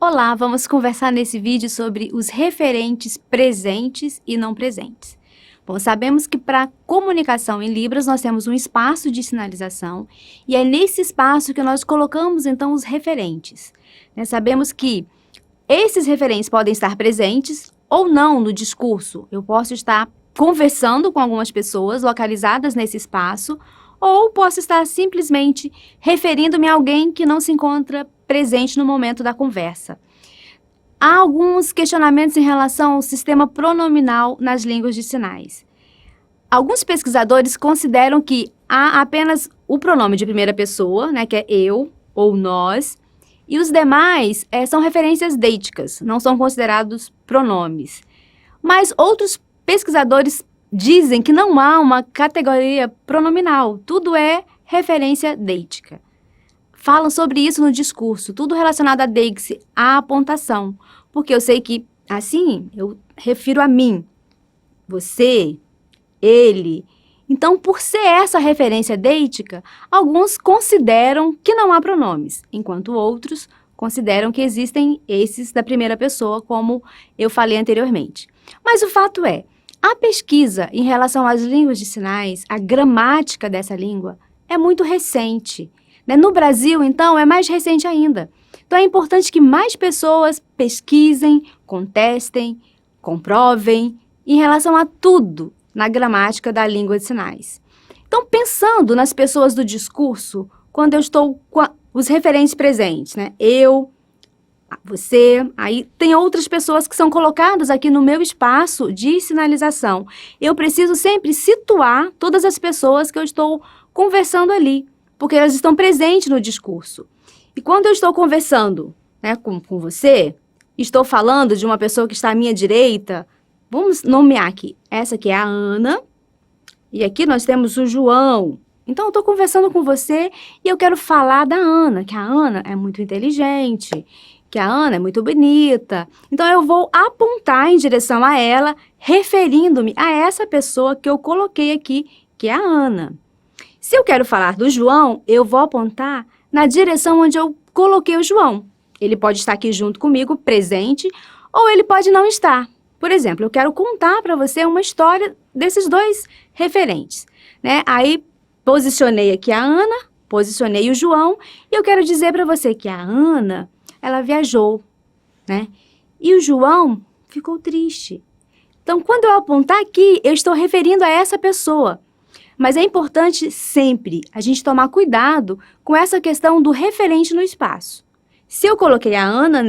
Olá, vamos conversar nesse vídeo sobre os referentes presentes e não presentes. Bom, sabemos que para comunicação em Libras nós temos um espaço de sinalização e é nesse espaço que nós colocamos então os referentes. Sabemos que esses referentes podem estar presentes ou não no discurso. Eu posso estar conversando com algumas pessoas localizadas nesse espaço ou posso estar simplesmente referindo-me a alguém que não se encontra presente no momento da conversa. Há alguns questionamentos em relação ao sistema pronominal nas línguas de sinais. Alguns pesquisadores consideram que há apenas o pronome de primeira pessoa, que é eu ou nós, e os demais são referências deíticas, não são considerados pronomes. Mas outros pesquisadores dizem que não há uma categoria pronominal, tudo é referência deítica. Falam sobre isso no discurso, tudo relacionado à deixe, à apontação, porque eu sei que, assim, eu refiro a mim, você, ele. Então, por ser essa referência deítica, alguns consideram que não há pronomes, enquanto outros consideram que existem esses da primeira pessoa, como eu falei anteriormente. Mas o fato é, a pesquisa em relação às línguas de sinais, a gramática dessa língua, é muito recente. No Brasil, então, é mais recente ainda. Então, é importante que mais pessoas pesquisem, contestem, comprovem em relação a tudo na gramática da língua de sinais. Então, pensando nas pessoas do discurso, quando eu estou com os referentes presentes, eu, você, aí tem outras pessoas que são colocadas aqui no meu espaço de sinalização. Eu preciso sempre situar todas as pessoas que eu estou conversando ali, porque elas estão presentes no discurso. E quando eu estou conversando com você, estou falando de uma pessoa que está à minha direita, vamos nomear aqui, essa aqui é a Ana, e aqui nós temos o João. Então, eu estou conversando com você e eu quero falar da Ana, que a Ana é muito inteligente, que a Ana é muito bonita. Então, eu vou apontar em direção a ela, referindo-me a essa pessoa que eu coloquei aqui, que é a Ana. Se eu quero falar do João, eu vou apontar na direção onde eu coloquei o João. Ele pode estar aqui junto comigo, presente, ou ele pode não estar. Por exemplo, eu quero contar para você uma história desses dois referentes. Aí, posicionei aqui a Ana, posicionei o João, e eu quero dizer para você que a Ana, ela viajou, e o João ficou triste. Então, quando eu apontar aqui, eu estou referindo a essa pessoa. Mas é importante sempre a gente tomar cuidado com essa questão do referente no espaço. Se eu coloquei a Ana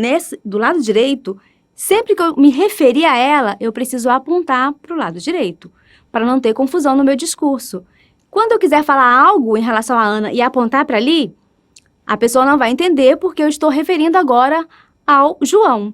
do lado direito, sempre que eu me referir a ela, eu preciso apontar para o lado direito, para não ter confusão no meu discurso. Quando eu quiser falar algo em relação a Ana e apontar para ali, a pessoa não vai entender porque eu estou referindo agora ao João.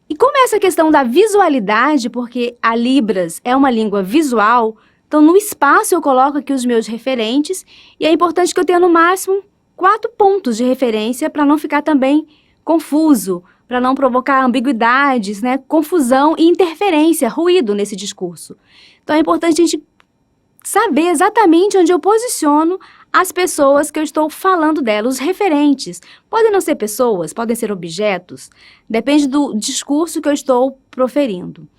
E como essa questão da visualidade, porque a Libras é uma língua visual, então, no espaço, eu coloco aqui os meus referentes e é importante que eu tenha, no máximo, 4 pontos de referência para não ficar também confuso, para não provocar ambiguidades, confusão e interferência, ruído nesse discurso. Então, é importante a gente saber exatamente onde eu posiciono as pessoas que eu estou falando delas, os referentes. Podem não ser pessoas, podem ser objetos, depende do discurso que eu estou proferindo.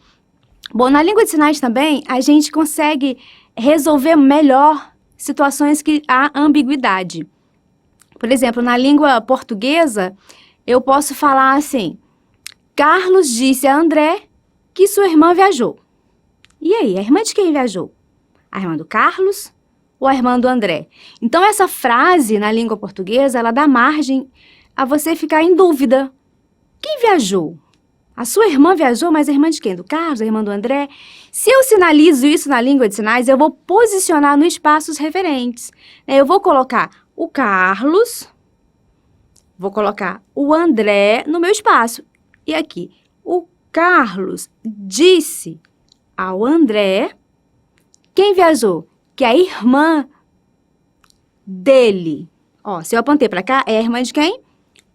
Bom, na língua de sinais também, a gente consegue resolver melhor situações que há ambiguidade. Por exemplo, na língua portuguesa, eu posso falar assim, Carlos disse a André que sua irmã viajou. E aí, a irmã de quem viajou? A irmã do Carlos ou a irmã do André? Então, essa frase na língua portuguesa, ela dá margem a você ficar em dúvida. Quem viajou? A sua irmã viajou, mas a irmã de quem? Do Carlos, a irmã do André? Se eu sinalizo isso na língua de sinais, eu vou posicionar no espaço os referentes. Eu vou colocar o Carlos, vou colocar o André no meu espaço. E aqui, o Carlos disse ao André, quem viajou? Que é a irmã dele. Se eu apontei para cá, é a irmã de quem?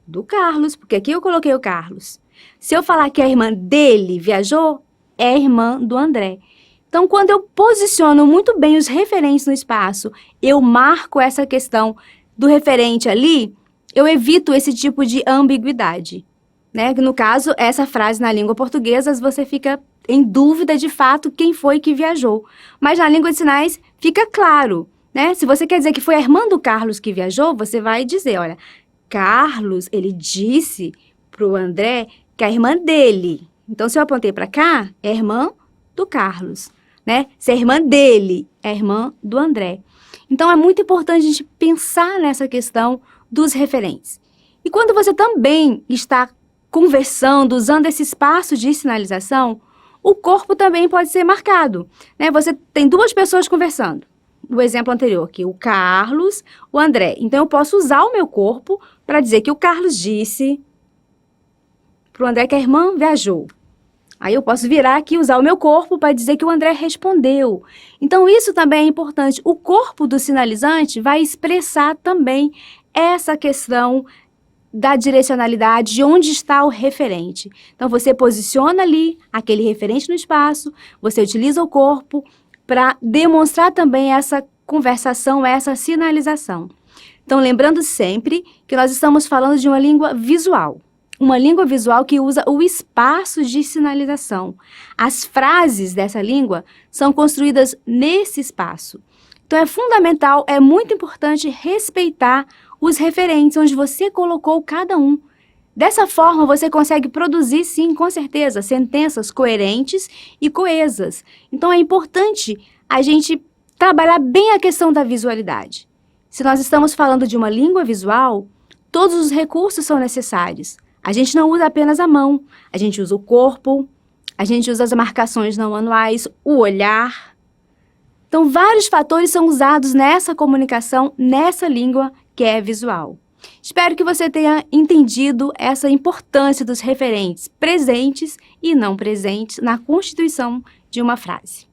Do Carlos, porque aqui eu coloquei o Carlos. Se eu falar que a irmã dele viajou, é a irmã do André. Então, quando eu posiciono muito bem os referentes no espaço, eu marco essa questão do referente ali, eu evito esse tipo de ambiguidade. né? No caso, essa frase na língua portuguesa, você fica em dúvida de fato quem foi que viajou. Mas na língua de sinais fica claro, né? Se você quer dizer que foi a irmã do Carlos que viajou, você vai dizer, olha, Carlos, ele disse pro André que a irmã dele. Então, se eu apontei para cá, é a irmã do Carlos, né? Se é a irmã dele, é a irmã do André. Então, é muito importante a gente pensar nessa questão dos referentes. E quando você também está conversando, usando esse espaço de sinalização, o corpo também pode ser marcado, né? Você tem duas pessoas conversando. O exemplo anterior aqui, o Carlos, o André. Então, eu posso usar o meu corpo para dizer que o Carlos disse para o André que a irmã viajou. Aí eu posso virar aqui e usar o meu corpo para dizer que o André respondeu. Então, isso também é importante. O corpo do sinalizante vai expressar também essa questão da direcionalidade, de onde está o referente. Então, você posiciona ali aquele referente no espaço, você utiliza o corpo para demonstrar também essa conversação, essa sinalização. Então, lembrando sempre que nós estamos falando de uma língua visual. Uma língua visual que usa o espaço de sinalização. As frases dessa língua são construídas nesse espaço. Então, é fundamental, é muito importante respeitar os referentes, onde você colocou cada um. Dessa forma, você consegue produzir, sim, com certeza, sentenças coerentes e coesas. Então, é importante a gente trabalhar bem a questão da visualidade. Se nós estamos falando de uma língua visual, todos os recursos são necessários. A gente não usa apenas a mão, a gente usa o corpo, a gente usa as marcações não manuais, o olhar. Então, vários fatores são usados nessa comunicação, nessa língua que é visual. Espero que você tenha entendido essa importância dos referentes presentes e não presentes na constituição de uma frase.